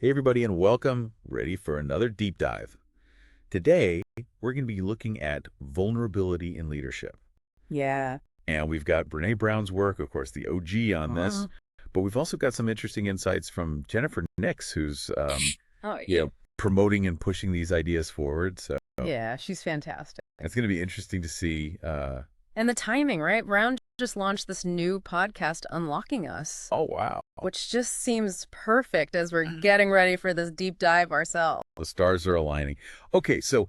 Hey, everybody, and welcome. Ready for another deep dive. Today, we're going to be looking at vulnerability in leadership. Yeah. And we've got Brene Brown's work, of course, the OG on this, Uh-huh. but we've also got some interesting insights from Jennifer Nix, who's Oh, you yeah. know, promoting and pushing these ideas forward. So Yeah, she's fantastic. it's going to be interesting to see. And the timing, right? Brown just launched this new podcast, Unlocking Us, Oh, wow. which just seems perfect as we're getting ready for this deep dive ourselves. The stars are aligning. Okay, so,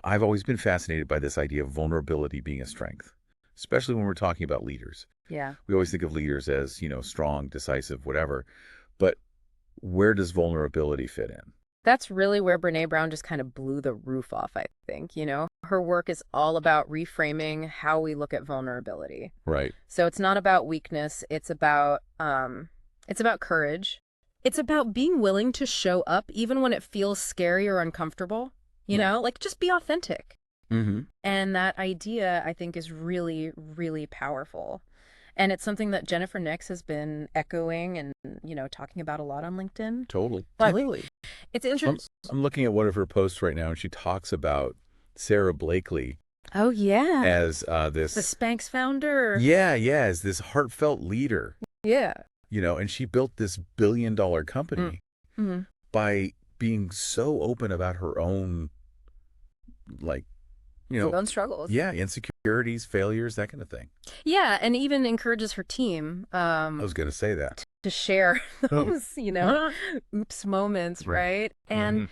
I've always been fascinated by this idea of vulnerability being a strength, especially when we're talking about leaders. Yeah. We always think of leaders as, strong, decisive, whatever. But where does vulnerability fit in? That's really where Brene Brown just kind of blew the roof off, I think. Her work is all about reframing how we look at vulnerability. Right. So it's not about weakness, it's about courage. It's about being willing to show up even when it feels scary or uncomfortable. Like just be authentic. Mm-hmm. And that idea, I think, is really, really powerful. And it's something that Jennifer Nix has been echoing and, talking about a lot on LinkedIn. Totally. But Really? it's I'm, interesting. I'm looking at one of her posts right now, and she talks about Sarah Blakely Oh, yeah. as The this, Spanx founder. as this heartfelt leader, Yeah. and she built this billion-dollar company Mm-hmm. by being so open about her own, like, Her own struggles. insecurities, failures, that kind of thing. Yeah, and even encourages her team I was going to say that. to share those, oops moments, right? And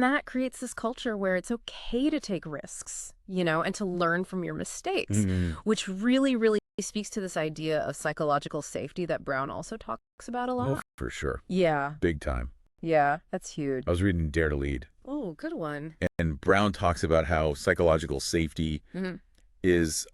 that creates this culture where it's okay to take risks, and to learn from your mistakes, Mhm. which really, really speaks to this idea of psychological safety that Brown also talks about a Oh, lot. for sure. Yeah, Big time. yeah, that's huge. I was reading Dare to Lead, Oh, good one. and Brown talks about how psychological safety Hmm. is,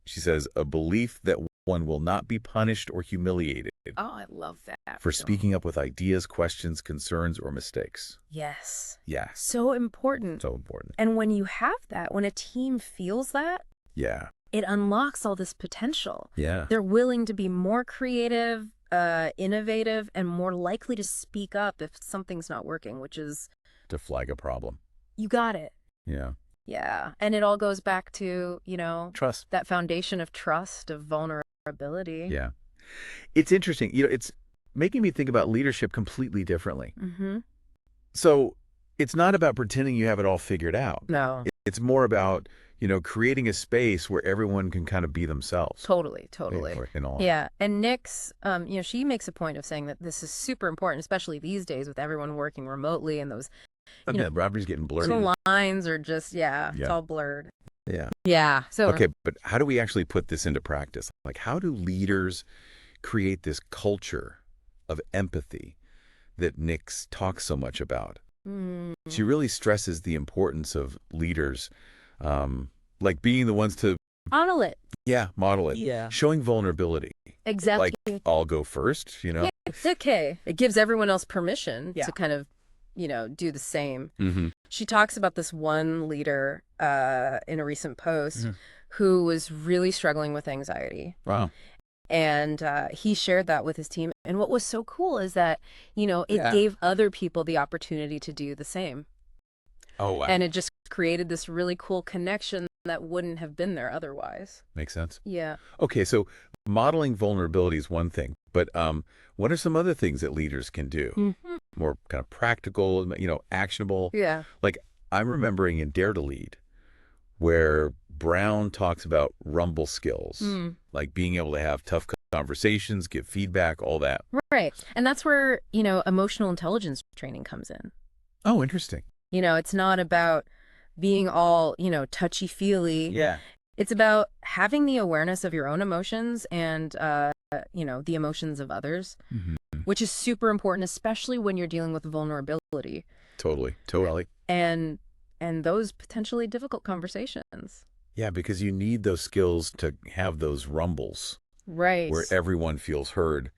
she says, a belief that one will not be punished or humiliated Oh, I love that. for speaking up with ideas, questions, concerns, or mistakes. Yes. Yeah, So important. so important. And when you have that, when a team feels that, Yeah, it unlocks all this potential. yeah, They're willing to be more creative, innovative, and more likely to speak up if something's not working, which is, to flag a problem. you got it. Yeah, Yeah. And it all goes back to, trust. that foundation of trust, of vulnerability. Yeah, it's interesting. It's making me think about leadership completely differently. Mm-hmm. So it's not about pretending you have it all figured out. No. It's more about, creating a space where everyone can kind of be themselves. Totally, totally. In all. Yeah. And Nix, she makes a point of saying that this is super important, especially these days with everyone working remotely and those Okay, Robert's getting blurry. little lines are just, it's Yeah. all blurred. Yeah. Yeah. So, Okay, but how do we actually put this into practice? Like, how do leaders create this culture of empathy that Nix talks so much about? mm, She really stresses the importance of leaders, like being the ones to, model it. model it. Yeah. Showing vulnerability. Exactly. Like, I'll go first, Yeah, it's okay. It gives everyone else permission Yeah. to kind of, do the same. Mm-hmm. She talks about this one leader in a recent post Mhm. who was really struggling with anxiety. Wow. And he shared that with his team. And what was so cool is that, it Yeah. gave other people the opportunity to do the same. Oh, wow. And it just created this really cool connection that wouldn't have been there otherwise. Makes sense. Yeah. Okay, so modeling vulnerability is one thing, but what are some other things that leaders can do? Mm-hmm. More kind of practical, actionable. Yeah. Like, I'm remembering in Dare to Lead, where Brown talks about rumble skills, like being able to have tough conversations, give feedback, all that. Right. And that's where, emotional intelligence training comes in. Oh, interesting. It's not about being all, touchy-feely. Yeah. It's about having the awareness of your own emotions and, the emotions of others, Mm-hmm. which is super important, especially when you're dealing with vulnerability Totally. and those potentially difficult conversations. Yeah, because you need those skills to have those rumbles Right. where everyone feels heard,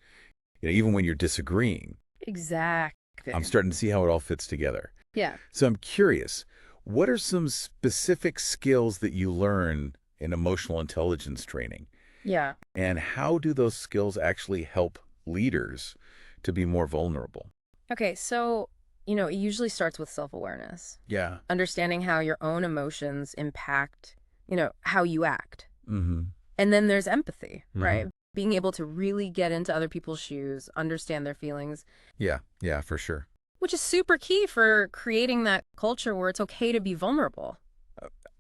even when you're disagreeing. Exactly. I'm starting to see how it all fits together. Yeah. So I'm curious, what are some specific skills that you learn in emotional intelligence training? Yeah. And how do those skills actually help leaders to be more vulnerable? Okay, so, it usually starts with self-awareness, Yeah. understanding how your own emotions impact, how you act. Mm-hmm. And then there's empathy, Mm-hmm. right? Being able to really get into other people's shoes, understand their feelings, Yeah. Yeah, for sure. which is super key for creating that culture where it's okay to be vulnerable.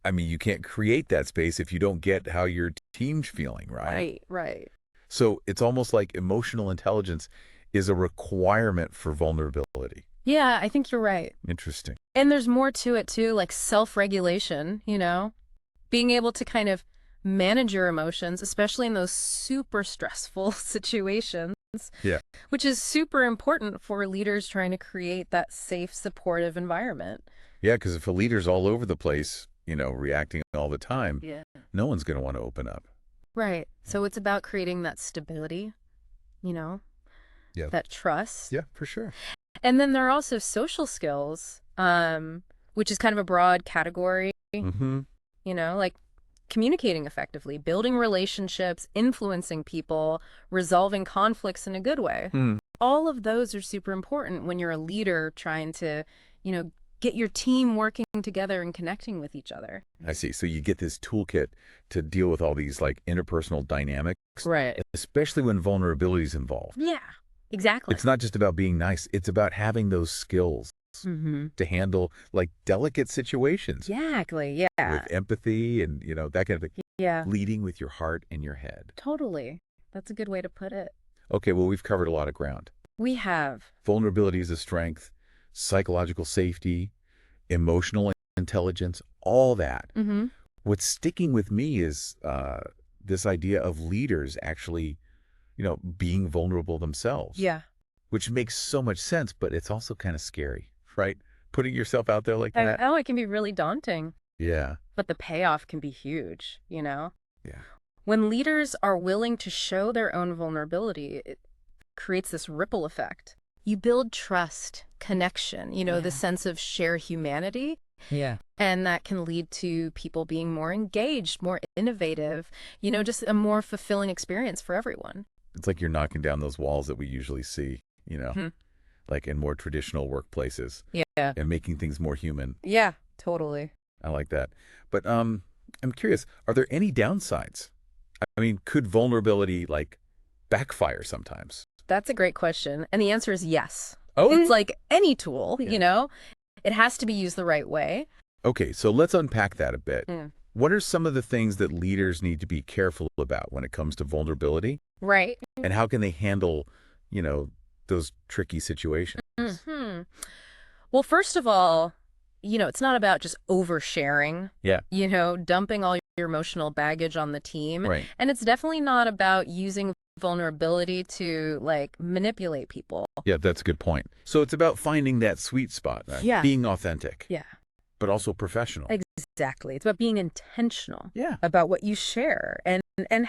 I mean, you can't create that space if you don't get how your team's feeling, right? Right, right. So it's almost like emotional intelligence is a requirement for vulnerability. Yeah, I think you're right. Interesting. And there's more to it too, like self-regulation, being able to kind of manage your emotions, especially in those super stressful situations, Yeah. which is super important for leaders trying to create that safe, supportive environment. Yeah, because if a leader's all over the place, reacting all the time, Yeah. no one's going to want to open up. Right. So it's about creating that stability, you know, Yeah. that trust. Yeah, for sure. And then there are also social skills, which is kind of a broad category, Mm-hmm. like communicating effectively, building relationships, influencing people, resolving conflicts in a good way. Hmm. All of those are super important when you're a leader trying to, get your team working together and connecting with each other. I see. So you get this toolkit to deal with all these like interpersonal dynamics, Right. especially when vulnerability is involved. Yeah, exactly. It's not just about being nice. It's about having those skills Mm-hmm. to handle like delicate situations Exactly. Yeah. with empathy and, that kind of thing. Yeah. Leading with your heart and your head. Totally. That's a good way to put it. Okay, well, we've covered a lot of ground. We have. Vulnerability is a strength, psychological safety, emotional intelligence, all that. Mm-hmm. What's sticking with me is this idea of leaders actually, being vulnerable themselves, Yeah. which makes so much sense, but it's also kind of scary, right? Putting yourself out there like that. Oh, it can be really daunting, Yeah. but the payoff can be huge. Yeah. When leaders are willing to show their own vulnerability, it creates this ripple effect. You build trust, connection, the sense of shared humanity. Yeah. And that can lead to people being more engaged, more innovative, just a more fulfilling experience for everyone. It's like you're knocking down those walls that we usually see, like in more traditional workplaces. Yeah. And making things more human. Yeah, totally. I like that. But I'm curious, are there any downsides? I mean, could vulnerability like backfire sometimes? That's a great question. And the answer is yes. Oh, It's like any tool, Yeah. It has to be used the right way. Okay, so let's unpack that a bit. Mm. What are some of the things that leaders need to be careful about when it comes to vulnerability? Right. And how can they handle, those tricky situations? Hmm. Well, first of all, it's not about just oversharing, Yeah. dumping all your emotional baggage on the team. Right. And it's definitely not about using vulnerability to like manipulate people. Yeah, that's a good point. So it's about finding that sweet spot, right? Yeah. Being authentic, Yeah, but also professional. exactly. It's about being intentional Yeah. about what you share and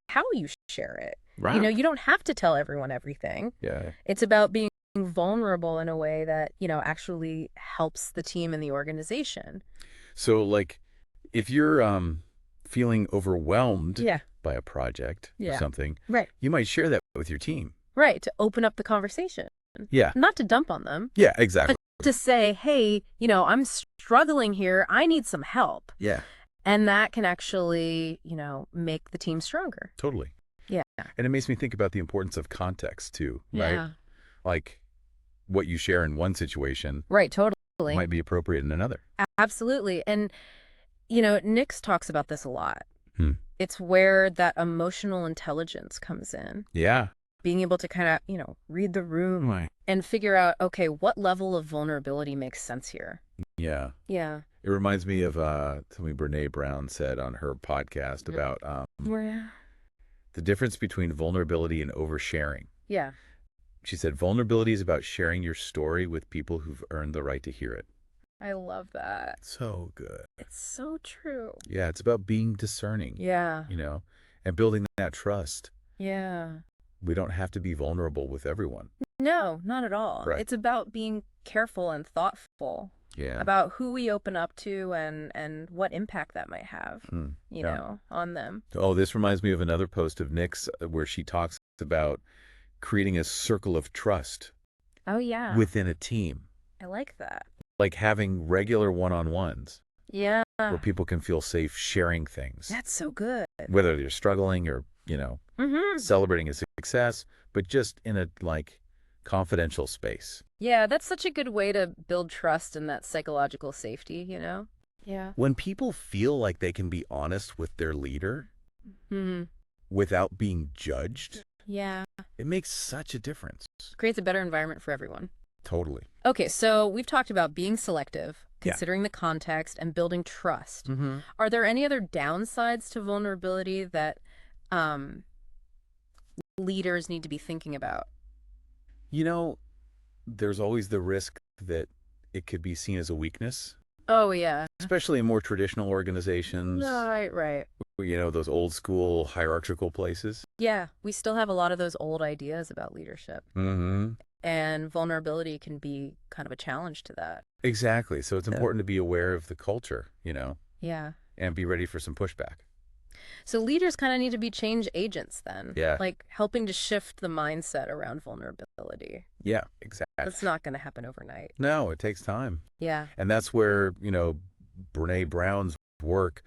how you share it. Right. You don't have to tell everyone everything. Yeah. It's about being vulnerable in a way that, actually helps the team and the organization. So like if you're feeling overwhelmed Yeah. by a project or Yeah. something, Right. you might share that with your team. Right. To open up the conversation. Yeah. Not to dump on them, Yeah, exactly. but to say, hey, I'm struggling here. I need some help. Yeah, And that can actually, make the team stronger. totally. Yeah. And it makes me think about the importance of context too, right? Yeah. Like what you share in one situation Right. Totally. might be appropriate in another. Absolutely. And, Nix talks about this a lot. Hmm. It's where that emotional intelligence comes in. Yeah. Being able to kind of, read the room Right. and figure out, okay, what level of vulnerability makes sense here? Yeah. Yeah. It reminds me of something Brene Brown said on her podcast about Where? the difference between vulnerability and oversharing. Yeah. She said, vulnerability is about sharing your story with people who've earned the right to hear it. I love that. So good. It's so true. Yeah, it's about being discerning, Yeah. and building that trust. Yeah. We don't have to be vulnerable with everyone. No, not at all. Right. It's about being careful and thoughtful Yeah. about who we open up to and what impact that might have, Yeah. on them. Oh, this reminds me of another post of Nick's where she talks about creating a circle of trust. Oh, yeah. within a team. I like that. Like having regular one-on-ones Yeah. where people can feel safe sharing things, That's so good. whether they're struggling or, Mm-hmm. celebrating a success, but just in a like confidential space. Yeah, that's such a good way to build trust and that psychological safety, you know? Yeah. When people feel like they can be honest with their leader Mm-hmm. without being judged, Yeah. it makes such a difference. Creates a better environment for everyone. Totally. Okay, so we've talked about being selective, Yeah. considering the context, and building trust. Mm-hmm. Are there any other downsides to vulnerability that leaders need to be thinking about? There's always the risk that it could be seen as a weakness, Oh, yeah. especially in more traditional organizations, Right. those old school hierarchical places. Yeah, we still have a lot of those old ideas about leadership, Mm-hmm. and vulnerability can be kind of a challenge to that. Exactly. So it's important to be aware of the culture, Yeah. and be ready for some pushback. So leaders kind of need to be change agents then. Yeah. Like helping to shift the mindset around vulnerability. Yeah, exactly. That's not going to happen overnight. No, it takes time. Yeah. And that's where, Brene Brown's work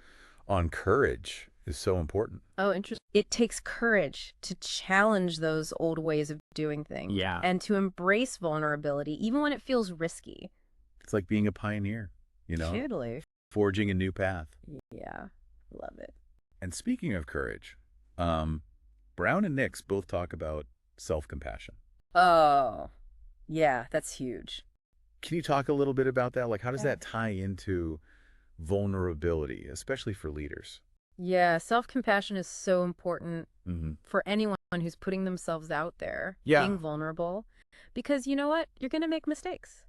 on courage is so important. Oh, interesting. It takes courage to challenge those old ways of doing things. Yeah. And to embrace vulnerability, even when it feels risky. It's like being a pioneer, Totally. forging a new path. Yeah. Love it. And speaking of courage, Brown and Nix both talk about self-compassion. Oh, yeah, that's huge. Can you talk a little bit about that? Like, how does Yeah. that tie into vulnerability, especially for leaders? Yeah, self-compassion is so important Mm-hmm. for anyone who's putting themselves out there, Yeah. being vulnerable. Because you know what? You're going to make mistakes.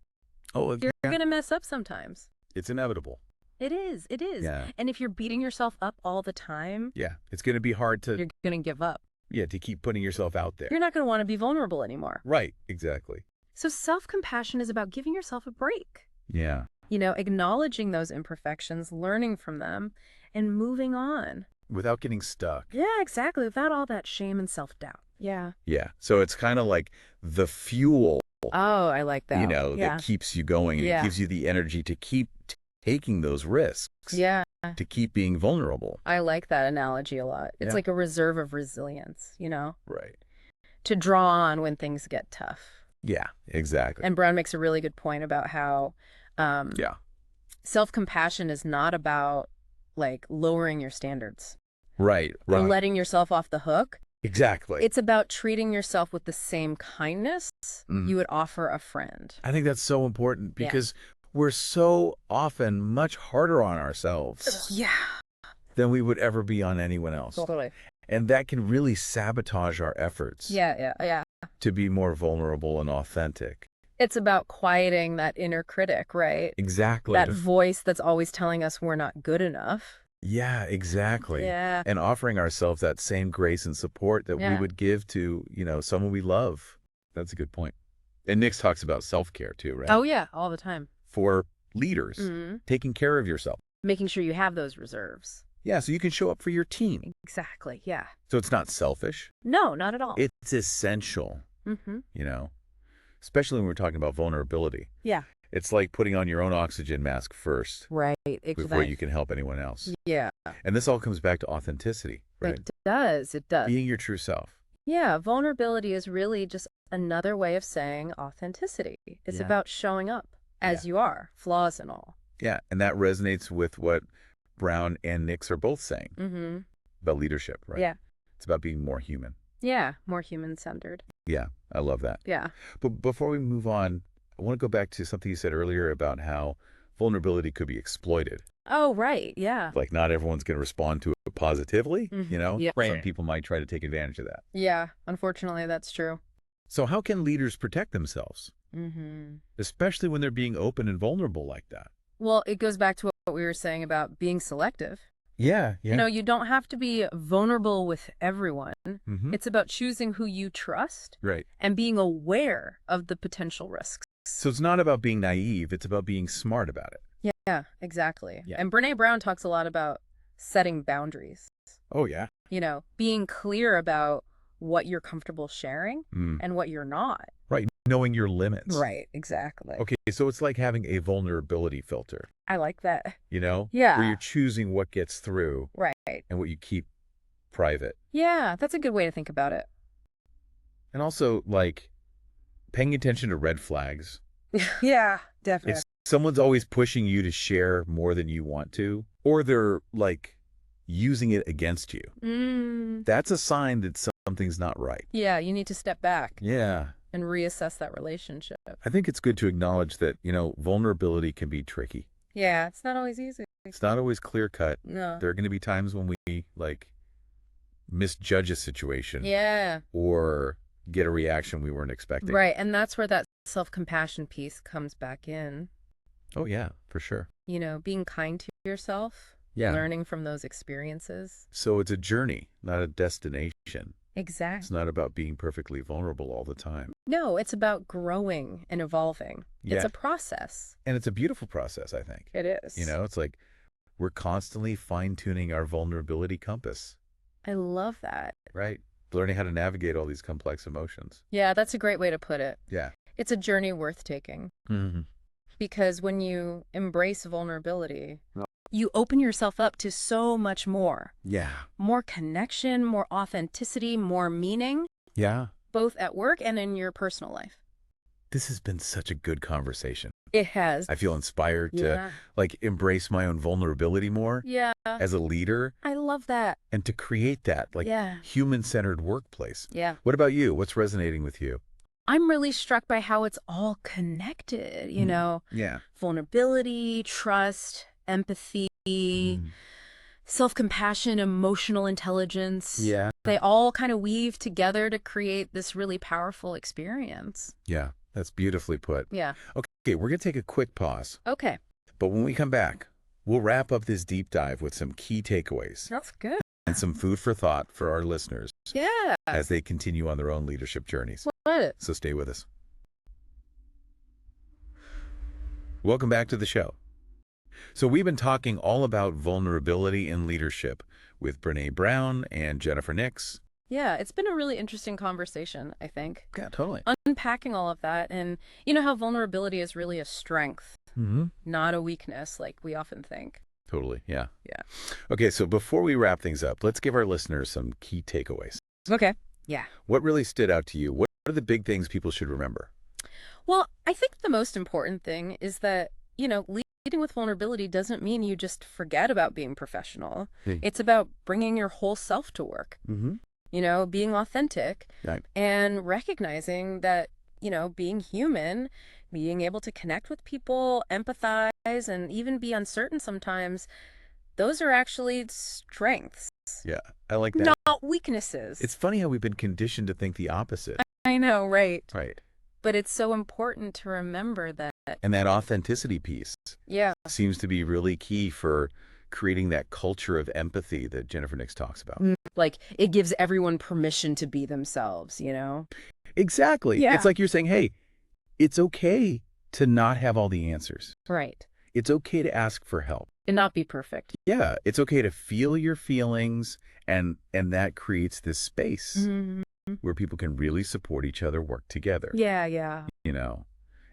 Oh, You're going to mess up sometimes. it's inevitable. It is. It is. Yeah. And if you're beating yourself up all the time, Yeah. It's going to be hard to, you're going to give up. to keep putting yourself out there. You're not going to want to be vulnerable anymore. Right. Exactly. So self-compassion is about giving yourself a break. Yeah. Acknowledging those imperfections, learning from them, and moving on. Without getting stuck. Yeah, exactly. Without all that shame and self-doubt. Yeah. Yeah. So it's kind of like the fuel, Oh, I like that. Yeah. that keeps you going. And Yeah. it gives you the energy to keep taking those risks. Yeah. To keep being vulnerable. I like that analogy a lot. It's Yeah. like a reserve of resilience, Right. to draw on when things get tough. Yeah, exactly. And Brown makes a really good point about how Yeah. self-compassion is not about like lowering your standards Right. or Right. letting yourself off the hook. Exactly. It's about treating yourself with the same kindness you would offer a friend. I think that's so important Yeah. because we're so often much harder on ourselves Yeah. than we would ever be on anyone else. Totally. And that can really sabotage our efforts Yeah. to be more vulnerable and authentic. It's about quieting that inner critic, right? Exactly. That voice that's always telling us we're not good enough. Yeah, exactly. Yeah. And offering ourselves that same grace and support that we Yeah. would give to, someone we love. That's a good point. And Nix talks about self-care too, right? Oh, yeah, all the time. For leaders, Mhm. taking care of yourself. Making sure you have those reserves. Yeah, so you can show up for your team. Exactly, yeah. So it's not selfish. No, not at all. It's essential, Mm-hmm. especially when we're talking about vulnerability. Yeah. It's like putting on your own oxygen mask first Right, before exactly. you can help anyone else. Yeah, And this all comes back to authenticity, right? it does. It does. Being your true self. Yeah, vulnerability is really just another way of saying authenticity. It's Yeah. about showing up as you are, flaws and all. Yeah, and that resonates with what Brown and Nix are both saying Mm-hmm. about leadership, right? Yeah. It's about being more human. Yeah, more human-centered. Yeah, I love that. Yeah. But before we move on, I want to go back to something you said earlier about how vulnerability could be exploited. Oh, right, yeah. Like not everyone's going to respond to it positively, Yeah. Some people might try to take advantage of that. Yeah, unfortunately, that's true. So how can leaders protect themselves, Mm-hmm. especially when they're being open and vulnerable like that? Well, it goes back to what we were saying about being selective. Yeah. You don't have to be vulnerable with everyone. Mm-hmm. It's about choosing who you trust Right. and being aware of the potential risks. So it's not about being naive. It's about being smart about it. Yeah, exactly. Yeah. And Brene Brown talks a lot about setting boundaries. Oh, yeah. Being clear about what you're comfortable sharing Mm. and what you're not. Right. knowing your limits. Right, exactly. Okay, so it's like having a vulnerability filter, I like that. where Yeah. you're choosing what gets through Right. and what you keep private. Yeah, that's a good way to think about it. And also, like, paying attention to red flags. Yeah, If definitely. someone's always pushing you to share more than you want to, or they're, like, using it against you, that's a sign that something's not right. Yeah, you need to step back Yeah. and reassess that relationship. I think it's good to acknowledge that, vulnerability can be tricky. Yeah, it's not always easy. It's not always clear cut. No. There are going to be times when we, like, misjudge a situation Yeah. or get a reaction we weren't expecting. Right, and that's where that self-compassion piece comes back in. Oh, yeah, for sure. Being kind to yourself, Yeah. learning from those experiences. So it's a journey, not a destination. Exactly. It's not about being perfectly vulnerable all the time. No, it's about growing and evolving. It's Yeah. a process. And it's a beautiful process, I think. It is. It's like we're constantly fine-tuning our vulnerability compass, I love that. right? Learning how to navigate all these complex emotions. Yeah, that's a great way to put it. Yeah. It's a journey worth taking. Mm-hmm. Because when you embrace vulnerability, Oh. you open yourself up to so much more. Yeah. More connection, more authenticity, more meaning, Yeah. both at work and in your personal life. This has been such a good conversation. It has. I feel inspired to, Yeah. like, embrace my own vulnerability more Yeah. as a leader I love that. and to create that, like, Yeah. human-centered workplace. Yeah. What about you? What's resonating with you? I'm really struck by how it's all connected, Yeah. vulnerability, trust, empathy, self-compassion, emotional intelligence. Yeah. They all kind of weave together to create this really powerful experience. Yeah. That's beautifully put. Yeah. Okay, we're going to take a quick pause. Okay. But when we come back, we'll wrap up this deep dive with some key takeaways That's good. and some food for thought for our listeners Yeah. as they continue on their own leadership journeys. Love it. So stay with us. Welcome back to the show. So we've been talking all about vulnerability in leadership with Brene Brown and Jennifer Nix. Yeah, it's been a really interesting conversation, I think. Yeah, totally. Unpacking all of that and how vulnerability is really a strength, not a weakness like we often think. Totally, yeah. Yeah. Okay, so before we wrap things up, let's give our listeners some key takeaways. Okay. Yeah. What really stood out to you? What are the big things people should remember? Well, I think the most important thing is that, leading with vulnerability doesn't mean you just forget about being professional. It's about bringing your whole self to work. Being authentic, Right. and recognizing that, being human, being able to connect with people, empathize, and even be uncertain sometimes, those are actually strengths, Yeah, I like that. not weaknesses. It's funny how we've been conditioned to think the opposite. I know, right? Right. But it's so important to remember that. And that authenticity piece Yeah. seems to be really key for creating that culture of empathy that Jennifer Nix talks about. Like, it gives everyone permission to be themselves, Exactly. Yeah. It's like you're saying, hey, it's okay to not have all the answers. Right. It's okay to ask for help. And not be perfect. Yeah, it's okay to feel your feelings, and that creates this space where people can really support each other, work together. Yeah.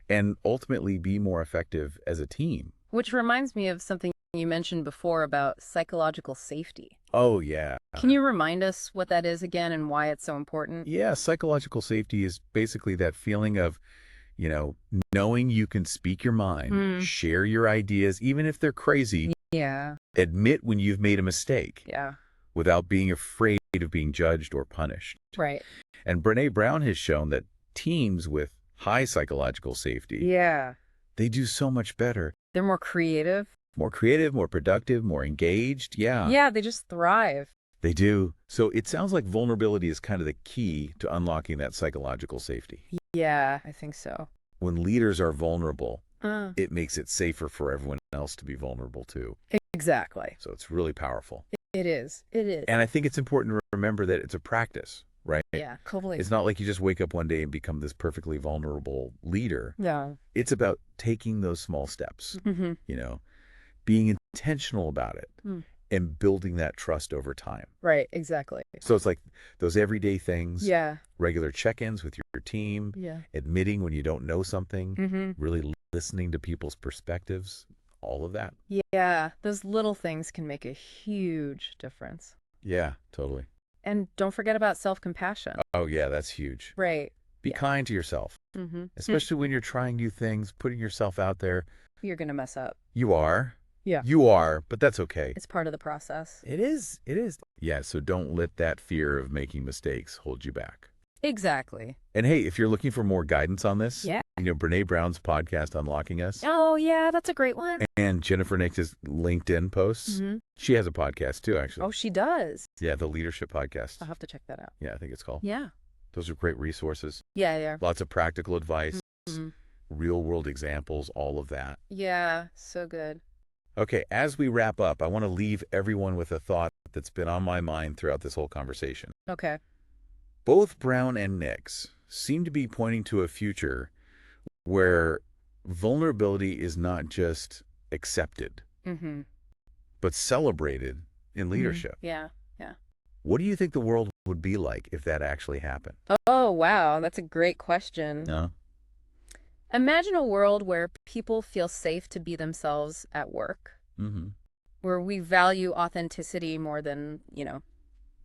And ultimately be more effective as a team. Which reminds me of something you mentioned before about psychological safety. Oh, yeah. Can you remind us what that is again and why it's so important? Yeah, psychological safety is basically that feeling of, knowing you can speak your mind, share your ideas, even if they're crazy. Yeah. Admit when you've made a mistake. Yeah. Without being afraid of being judged or punished. Right. And Brene Brown has shown that teams with high psychological safety, Yeah. they do so much better. They're more creative. More creative, more productive, more engaged. Yeah. Yeah, they just thrive. They do. So it sounds like vulnerability is kind of the key to unlocking that psychological safety. Yeah, I think so. When leaders are vulnerable, it makes it safer for everyone else to be vulnerable too. Exactly. So it's really powerful. It is. It is. And I think it's important to remember that it's a practice, right? Yeah, totally. It's not like you just wake up one day and become this perfectly vulnerable leader. Yeah. It's about taking those small steps, being intentional about it, and building that trust over time. Right, exactly. So it's like those everyday things, Yeah. regular check-ins with your team, Yeah. admitting when you don't know something, Mm-hmm. really listening to people's perspectives, all of that. Yeah, those little things can make a huge difference. Yeah, totally. And don't forget about self-compassion. Oh, yeah, that's huge. Right. Be Yeah. kind to yourself, Mm-hmm. especially when you're trying new things, putting yourself out there. You're going to mess up. You are. Yeah. You are, but that's okay. It's part of the process. It is. It is. Yeah, so don't let that fear of making mistakes hold you back. Exactly. And hey, if you're looking for more guidance on this, Yeah. Brene Brown's podcast, Unlocking Us, Oh, yeah, that's a great one. and Jennifer Nix's LinkedIn posts, Mm-hmm. she has a podcast too, actually. Oh, she does. Yeah, the Leadership Podcast. I'll have to check that out. Yeah, I think it's called. Yeah. Those are great resources. Yeah, yeah. Lots of practical advice, Mm-hmm. real world examples, all of that. Yeah, so good. Okay, as we wrap up, I want to leave everyone with a thought that's been on my mind throughout this whole conversation. Okay. Both Brown and Nix seem to be pointing to a future where vulnerability is not just accepted, Mm-hmm. but celebrated in leadership. Yeah, yeah. What do you think the world would be like if that actually happened? Oh, wow, that's a great question. No? Imagine a world where people feel safe to be themselves at work, Mm-hmm. where we value authenticity more than,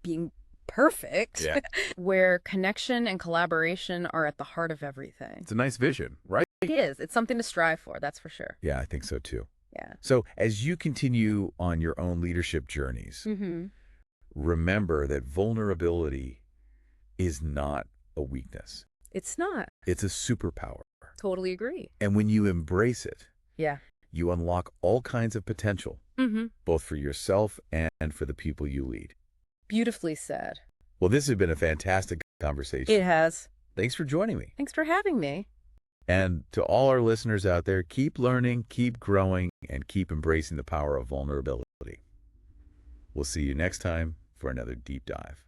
being perfect, Yeah. where connection and collaboration are at the heart of everything. It's a nice vision, right? It is. It's something to strive for, that's for sure. Yeah, I think so too. Yeah. So as you continue on your own leadership journeys, Mm-hmm. remember that vulnerability is not a weakness. It's not. It's a superpower. Totally agree. And when you embrace it, Yeah. you unlock all kinds of potential, Mm-hmm. both for yourself and for the people you lead. Beautifully said. Well, this has been a fantastic conversation. It has. Thanks for joining me. Thanks for having me. And to all our listeners out there, keep learning, keep growing, and keep embracing the power of vulnerability. We'll see you next time for another deep dive.